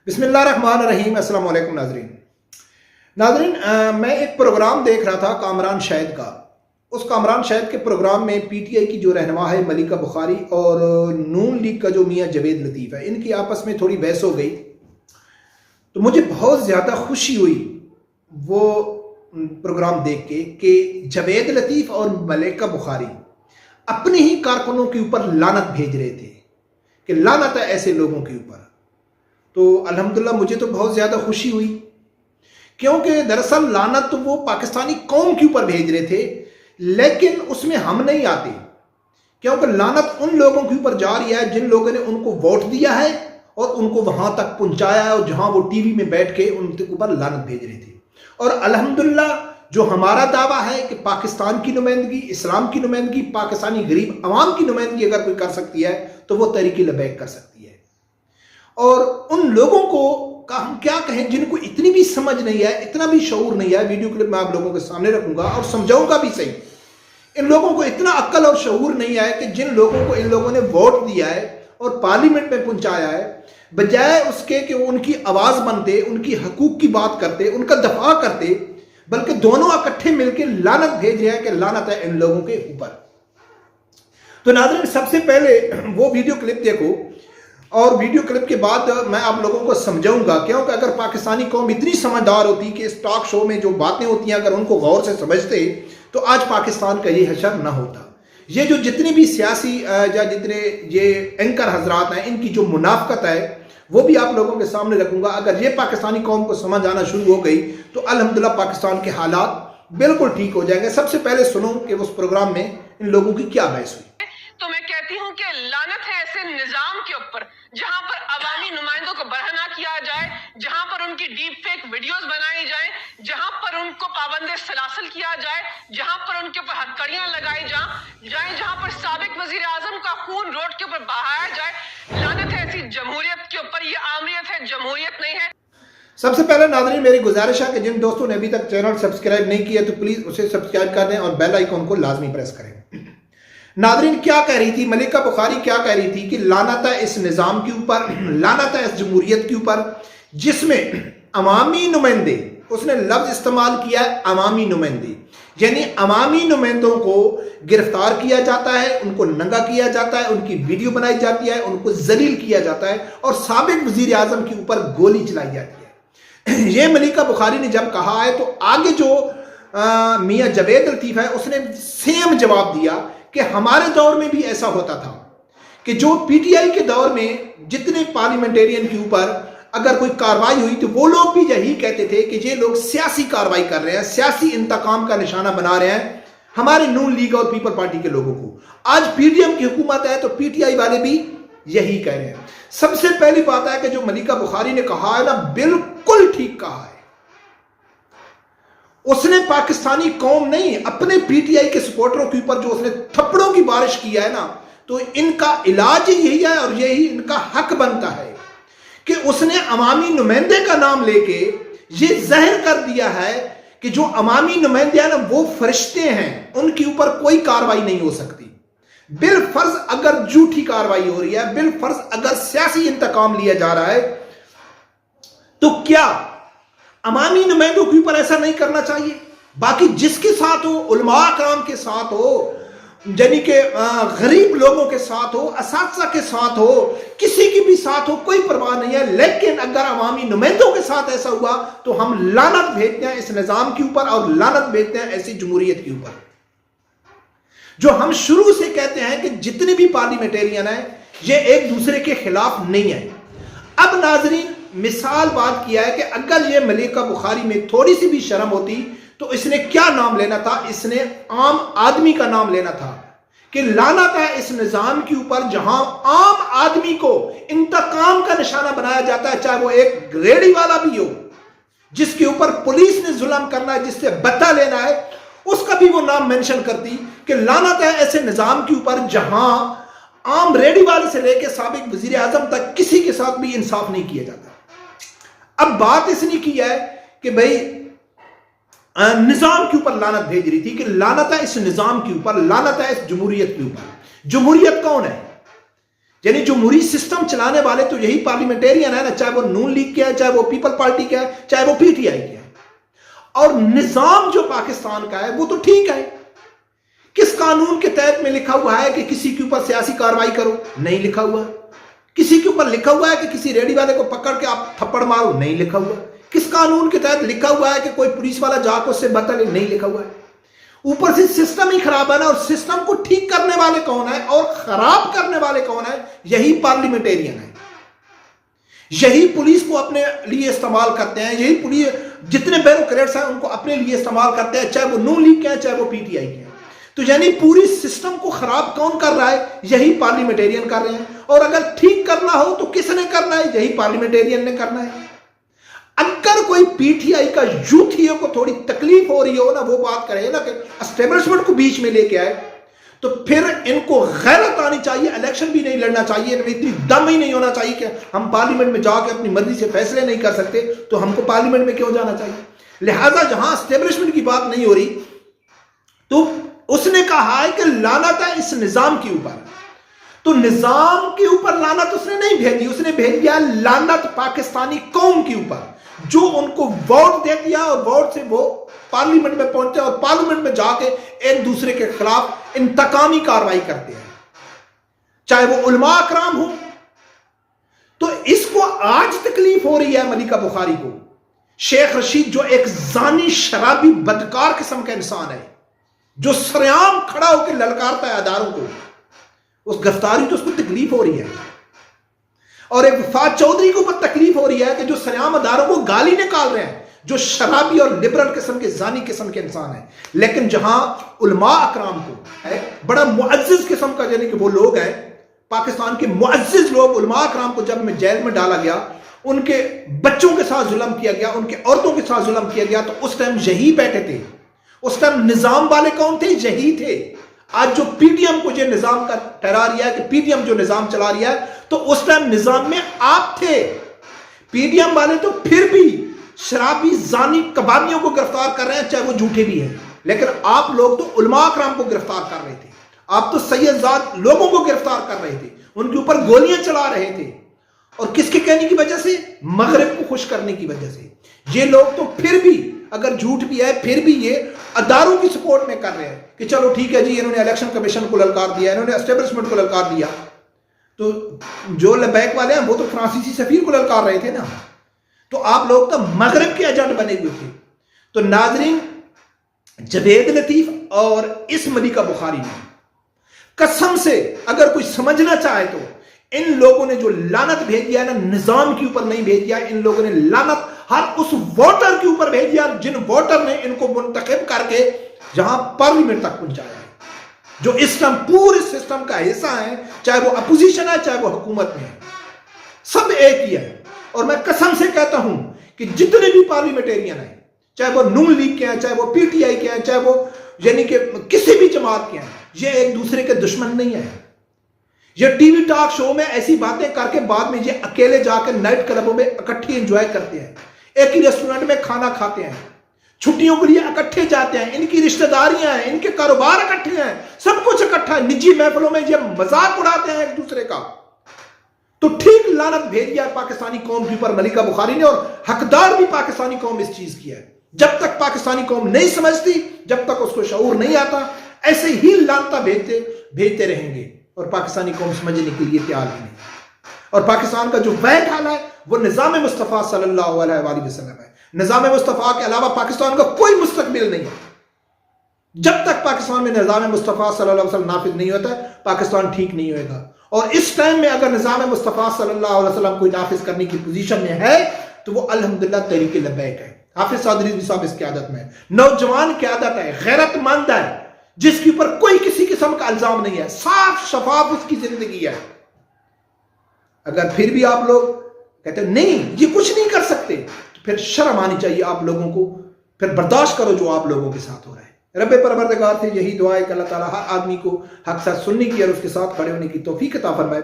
بسم اللہ الرحمن الرحیم۔ السلام علیکم ناظرین، میں ایک پروگرام دیکھ رہا تھا کامران شاہد کا۔ اس کامران شاہد کے پروگرام میں پی ٹی آئی کی جو رہنما ہے ملیکہ بخاری اور نون لیگ کا جو میاں جوید لطیف ہے، ان کی آپس میں تھوڑی بحث ہو گئی، تو مجھے بہت زیادہ خوشی ہوئی وہ پروگرام دیکھ کے کہ جوید لطیف اور ملیکہ بخاری اپنے ہی کارکنوں کے اوپر لعنت بھیج رہے تھے کہ لعنت ہے ایسے لوگوں کے اوپر۔ تو الحمدللہ مجھے تو بہت زیادہ خوشی ہوئی، کیونکہ دراصل لعنت تو وہ پاکستانی قوم کے اوپر بھیج رہے تھے، لیکن اس میں ہم نہیں آتے، کیونکہ لعنت ان لوگوں کے اوپر جا رہی ہے جن لوگوں نے ان کو ووٹ دیا ہے اور ان کو وہاں تک پہنچایا ہے، اور جہاں وہ ٹی وی میں بیٹھ کے ان کے اوپر لعنت بھیج رہے تھے۔ اور الحمدللہ جو ہمارا دعویٰ ہے کہ پاکستان کی نمائندگی، اسلام کی نمائندگی، پاکستانی غریب عوام کی نمائندگی اگر کوئی کر سکتی ہے تو وہ تحریک لبیک کر سکتی ہے۔ اور ان لوگوں کو ہم کیا کہیں جن کو اتنی بھی سمجھ نہیں ہے، اتنا بھی شعور نہیں ہے، ویڈیو کلپ میں آپ لوگوں کے سامنے رکھوں گا اور سمجھاؤں گا بھی صحیح۔ ان لوگوں کو اتنا عقل اور شعور نہیں ہے کہ جن لوگوں کو ان لوگوں نے ووٹ دیا ہے اور پارلیمنٹ میں پہنچایا ہے، بجائے اس کے کہ وہ ان کی آواز بنتے، ان کی حقوق کی بات کرتے، ان کا دفاع کرتے، بلکہ دونوں اکٹھے مل کے لعنت بھیج رہے ہیں کہ لعنت ہے ان لوگوں کے اوپر۔ تو ناظرین، سب سے پہلے وہ ویڈیو کلپ دیکھو، اور ویڈیو کلپ کے بعد میں آپ لوگوں کو سمجھاؤں گا، کیونکہ اگر پاکستانی قوم اتنی سمجھدار ہوتی کہ اس ٹاک شو میں جو باتیں ہوتی ہیں اگر ان کو غور سے سمجھتے تو آج پاکستان کا یہ حشر نہ ہوتا۔ یہ جو جتنے بھی سیاسی یا جتنے یہ اینکر حضرات ہیں، ان کی جو منافقت ہے وہ بھی آپ لوگوں کے سامنے رکھوں گا۔ اگر یہ پاکستانی قوم کو سمجھ آنا شروع ہو گئی تو الحمدللہ پاکستان کے حالات بالکل ٹھیک ہو جائیں گے۔ سب سے پہلے سنو کہ اس پروگرام میں ان لوگوں کی کیا بحث ہوئی۔ تو میں کہتی ہوں کہ لعنت ہے ایسے نظام کے اوپر جہاں پر عوامی نمائندوں کو برہنہ کیا جائے، جہاں پر ان کی ڈیپ فیک ویڈیوز بنائی جائیں، جہاں پر ان کو پابند سلاسل کیا جائے، جہاں پر ان کے اوپر ہتھکڑیاں لگائی جائیں، جہاں پر سابق وزیر اعظم کا خون روڈ کے اوپر بہایا جائے۔ لعنت ہے ایسی جمہوریت کے اوپر، یہ آمریت ہے، جمہوریت نہیں ہے۔ سب سے پہلے ناظرین میری گزارش ہے کہ جن دوستوں نے ابھی تک چینل سبسکرائب نہیں کیا تو پلیز اسے سبسکرائب کر دیں اور بیل آئیکن کو لازمی پریس کریں۔ ناظرین کیا کہہ رہی تھی ملیکہ بخاری؟ کیا کہہ رہی تھی کہ لعنت ہے اس نظام کے اوپر، لعنت ہے اس جمہوریت کے اوپر جس میں عوامی نمائندے، اس نے لفظ استعمال کیا ہے عوامی نمائندے، یعنی عوامی نمائندوں کو گرفتار کیا جاتا ہے، ان کو ننگا کیا جاتا ہے، ان کی ویڈیو بنائی جاتی ہے، ان کو ذلیل کیا جاتا ہے اور سابق وزیر اعظم کے اوپر گولی چلائی جاتی ہے۔ یہ ملیکہ بخاری نے جب کہا ہے تو آگے جو میاں جوید لطیف ہے اس نے سیم جواب دیا کہ ہمارے دور میں بھی ایسا ہوتا تھا کہ جو پی ٹی آئی کے دور میں جتنے پارلیمنٹیرین کے اوپر اگر کوئی کاروائی ہوئی تو وہ لوگ بھی یہی کہتے تھے کہ یہ لوگ سیاسی کاروائی کر رہے ہیں، سیاسی انتقام کا نشانہ بنا رہے ہیں ہمارے نون لیگ اور پیپل پارٹی کے لوگوں کو۔ آج پی ڈی ایم کی حکومت ہے تو پی ٹی آئی والے بھی یہی کہہ رہے ہیں۔ سب سے پہلی بات ہے کہ جو ملیکہ بخاری نے کہا ہے نا، بالکل ٹھیک کہا ہے۔ اس نے پاکستانی قوم نہیں، اپنے پی ٹی آئی کے سپورٹروں کے اوپر جو اس نے تھپڑوں کی بارش کیا ہے نا، تو ان کا علاج یہی ہے اور یہی ان کا حق بنتا ہے کہ اس نے عوامی نمائندے کا نام لے کے یہ ظاہر کر دیا ہے کہ جو عوامی نمائندے ہیں نا وہ فرشتے ہیں، ان کے اوپر کوئی کاروائی نہیں ہو سکتی۔ بالفرض اگر جھوٹی کاروائی ہو رہی ہے، بالفرض اگر سیاسی انتقام لیا جا رہا ہے، تو کیا عوامی نمائندوں کے اوپر ایسا نہیں کرنا چاہیے؟ باقی جس کے ساتھ ہو، علماء کرام کے ساتھ ہو، یعنی کہ غریب لوگوں کے ساتھ ہو، اساتذہ کے ساتھ ہو، کسی کی بھی ساتھ ہو، کوئی پرواہ نہیں ہے، لیکن اگر عوامی نمائندوں کے ساتھ ایسا ہوا تو ہم لعنت بھیجتے ہیں اس نظام کے اوپر اور لعنت بھیجتے ہیں ایسی جمہوریت کے اوپر۔ جو ہم شروع سے کہتے ہیں کہ جتنے بھی پارلیمنٹیرین ہیں یہ ایک دوسرے کے خلاف نہیں ہیں۔ اب ناظرین مثال بات کیا ہے کہ اگر یہ ملیکہ بخاری میں تھوڑی سی بھی شرم ہوتی تو اس نے کیا نام لینا تھا؟ اس نے عام آدمی کا نام لینا تھا کہ لعنت ہے اس نظام کے اوپر جہاں عام آدمی کو انتقام کا نشانہ بنایا جاتا ہے، چاہے وہ ایک ریڑھی والا بھی ہو جس کے اوپر پولیس نے ظلم کرنا ہے، جس سے بدلہ لینا ہے، اس کا بھی وہ نام مینشن کرتی کہ لعنت ہے ایسے نظام کے اوپر جہاں عام ریڑھی والے سے لے کے سابق وزیر اعظم تک کسی کے ساتھ بھی انصاف نہیں کیا جاتا۔ اب بات اس نے کی ہے کہ بھئی نظام کے اوپر لعنت بھیج رہی تھی کہ لعنت ہے اس نظام کے اوپر، لعنت ہے اس جمہوریت کے اوپر۔ جمہوریت کون ہے؟ یعنی جمہوری سسٹم چلانے والے تو یہی پارلیمنٹیرین ہے نا، چاہے وہ نون لیگ کے ہے، چاہے وہ پیپل پارٹی کا ہے، چاہے وہ پی ٹی آئی کے ہے. اور نظام جو پاکستان کا ہے وہ تو ٹھیک ہے. کس قانون کے تحت میں لکھا ہوا ہے کہ کسی کے اوپر سیاسی کارروائی کرو؟ نہیں لکھا ہوا. کسی کے اوپر لکھا ہوا ہے کہ کسی ریڈی والے کو پکڑ کے آپ تھپڑ مارو؟ نہیں لکھا ہوا. کس قانون کے تحت لکھا ہوا ہے کہ کوئی پولیس والا جا کے اس سے بدتر؟ نہیں لکھا ہوا ہے. اوپر سے سسٹم ہی خراب ہے نا. اور سسٹم کو ٹھیک کرنے والے کون ہیں اور خراب کرنے والے کون ہیں؟ یہی پارلیمنٹیرین ہیں. یہی پولیس کو اپنے لیے استعمال کرتے ہیں. یہی پولیس جتنے بیوروکریٹس ہیں ان کو اپنے لیے استعمال کرتے ہیں، چاہے وہ نون لیگ کے ہیں چاہے وہ پی ٹی آئی کے ہیں. تو یعنی پوری سسٹم کو خراب کون کر رہا ہے؟ یہی پارلیمنٹیرین کر رہے ہیں. اور اگر ٹھیک کرنا ہو تو کس نے کرنا ہے؟ یہی پارلیمنٹیرین نے کرنا ہے. اگر کوئی پی ٹی آئی کا یوتھیوں کو تھوڑی تکلیف ہو رہی ہو نا، وہ بات کرے نا کہ اسٹیبلشمنٹ کو بیچ میں لے کے آئے، تو پھر ان کو غیرت آنی چاہیے. الیکشن بھی نہیں لڑنا چاہیے. اتنی دم ہی نہیں ہونا چاہیے کہ ہم پارلیمنٹ میں جا کے اپنی مرضی سے فیصلے نہیں کر سکتے تو ہم کو پارلیمنٹ میں کیوں جانا چاہیے. لہذا جہاں اسٹیبلشمنٹ کی بات نہیں ہو رہی تو اس نے کہا ہے کہ لعنت ہے اس نظام کے اوپر. تو نظام کے اوپر لعنت اس نے نہیں بھیجی، اس نے بھیج دیا لعنت پاکستانی قوم کے اوپر جو ان کو ووٹ دے دیا اور ووٹ سے وہ پارلیمنٹ میں پہنچتے اور پارلیمنٹ میں جا کے ایک دوسرے کے خلاف انتقامی کارروائی کرتے ہیں، چاہے وہ علماء اکرام ہوں. تو اس کو آج تکلیف ہو رہی ہے ملکہ بخاری کو. شیخ رشید جو ایک زانی شرابی بدکار قسم کا انسان ہے، جو سریعام کھڑا ہو کے للکارتا ہے اداروں کو، اس گرفتاری تو اس کو تکلیف ہو رہی ہے. اور ایک وفات چودھری کو اوپر تکلیف ہو رہی ہے کہ جو سریعام اداروں کو گالی نکال رہے ہیں، جو شرابی اور لبرل قسم کے زانی قسم کے انسان ہیں. لیکن جہاں علماء اکرام کو ہے بڑا معزز قسم کا، یعنی کہ وہ لوگ ہیں پاکستان کے معزز لوگ، علماء اکرام کو جب میں جیل میں ڈالا گیا، ان کے بچوں کے ساتھ ظلم کیا گیا، ان کے عورتوں کے ساتھ ظلم کیا گیا، تو اس ٹائم یہی بیٹھے تھے. اس ٹائم نظام والے کون تھے؟ یہی تھے. آج جو پی ٹی ایم کو یہ نظام کا ٹھہرا رہا ہے کہ پی ٹی ایم جو نظام چلا رہا ہے، تو اس ٹائم نظام میں آپ تھے. پی ٹی ایم والے تو پھر بھی شرابی زانی کبابیوں کو گرفتار کر رہے ہیں، چاہے وہ جھوٹے بھی ہیں. لیکن آپ لوگ تو علماء اکرام کو گرفتار کر رہے تھے. آپ تو سید زاد لوگوں کو گرفتار کر رہے تھے، ان کے اوپر گولیاں چلا رہے تھے. اور کس کے کہنے کی وجہ سے؟ مغرب کو خوش کرنے کی وجہ سے. یہ لوگ تو پھر بھی اگر جھوٹ بھی ہے پھر بھی یہ اداروں کی سپورٹ میں کر رہے ہیں کہ چلو ٹھیک ہے جی، انہوں نے الیکشن کمیشن کو للکار دیا، انہوں نے اسٹیبلشمنٹ کو للکار دیا. تو جو لبیک والے ہیں وہ تو فرانسیسی سفیر کو للکار رہے تھے نا. تو آپ لوگ تو مغرب کے ایجنٹ بنے ہوئے تھے. تو ناظرین، جوید لطیف اور اس ملکہ بخاری نے قسم سے اگر کوئی سمجھنا چاہے تو ان لوگوں نے جو لعنت بھیجی ہے نا، نظام کے اوپر نہیں بھیجیا. ان لوگوں نے لعنت ہر اس ووٹر کے اوپر بھیجیا جن ووٹر نے ان کو منتخب کر کے جہاں پارلیمنٹ تک پہنچایا ہے، جو اس ٹائم پورے سسٹم کا حصہ ہیں، چاہے وہ اپوزیشن ہے چاہے وہ حکومت میں ہے، سب ایک ہی ہے. اور میں قسم سے کہتا ہوں کہ جتنے بھی پارلیمنٹیرین ہیں، چاہے وہ نون لیگ کے ہیں، چاہے وہ پی ٹی آئی کے ہیں، چاہے وہ یعنی کہ کسی بھی جماعت کے ہیں، یہ ایک دوسرے کے دشمن نہیں ہیں. یہ ٹی وی ٹاک شو میں ایسی باتیں کر کے بعد میں یہ اکیلے جا کے نائٹ کلبوں میں اکٹھے انجوائے کرتے ہیں، ایک ہی ریسٹورنٹ میں کھانا کھاتے ہیں، چھٹیوں کے لیے اکٹھے جاتے ہیں، ان کی رشتہ داریاں ہیں، ان کے کاروبار اکٹھے ہیں، سب کچھ اکٹھا ہے. نجی محفلوں میں یہ مذاق اڑاتے ہیں ایک دوسرے کا. تو ٹھیک لعنت بھیج دیا پاکستانی قوم کے اوپر ملکہ بخاری نے، اور حقدار بھی پاکستانی قوم اس چیز کی ہے. جب تک پاکستانی قوم نہیں سمجھتی، جب تک اس کو شعور نہیں آتا، ایسے ہی لعنتیں بھیجتے رہیں گے اور پاکستانی قوم سمجھنے کے لیے تیار نہیں. اور پاکستان کا جو بیک حال ہے وہ نظام مصطفیٰ صلی اللہ علیہ وآلہ وسلم ہے. نظام مصطفیٰ کے علاوہ پاکستان کا کوئی مستقبل نہیں ہے. جب تک پاکستان میں نظام مصطفیٰ صلی اللہ علیہ وسلم نافذ نہیں ہوتا ہے، پاکستان ٹھیک نہیں ہوئے گا. اور اس ٹائم میں اگر نظام مصطفیٰ صلی اللہ علیہ وسلم کو نافذ کرنے کی پوزیشن میں ہے تو وہ الحمدللہ تحریک لبیک ہے. حافظ سعد رضوی صاحب اس قیادت میں نوجوان قیادت ہے، غیرت مند ہے، جس کے اوپر کوئی کسی قسم کا الزام نہیں ہے، صاف شفاف اس کی زندگی ہے. اگر پھر بھی آپ لوگ کہتے ہیں نہیں یہ کچھ نہیں کر سکتے، تو پھر شرم آنی چاہیے آپ لوگوں کو. پھر برداشت کرو جو آپ لوگوں کے ساتھ ہو رہا ہے. رب پروردگار سے یہی دعا ہے کہ اللہ تعالیٰ ہر آدمی کو حق ساتھ سننے کی اور اس کے ساتھ کھڑے ہونے کی توفیق عطا فرمائے.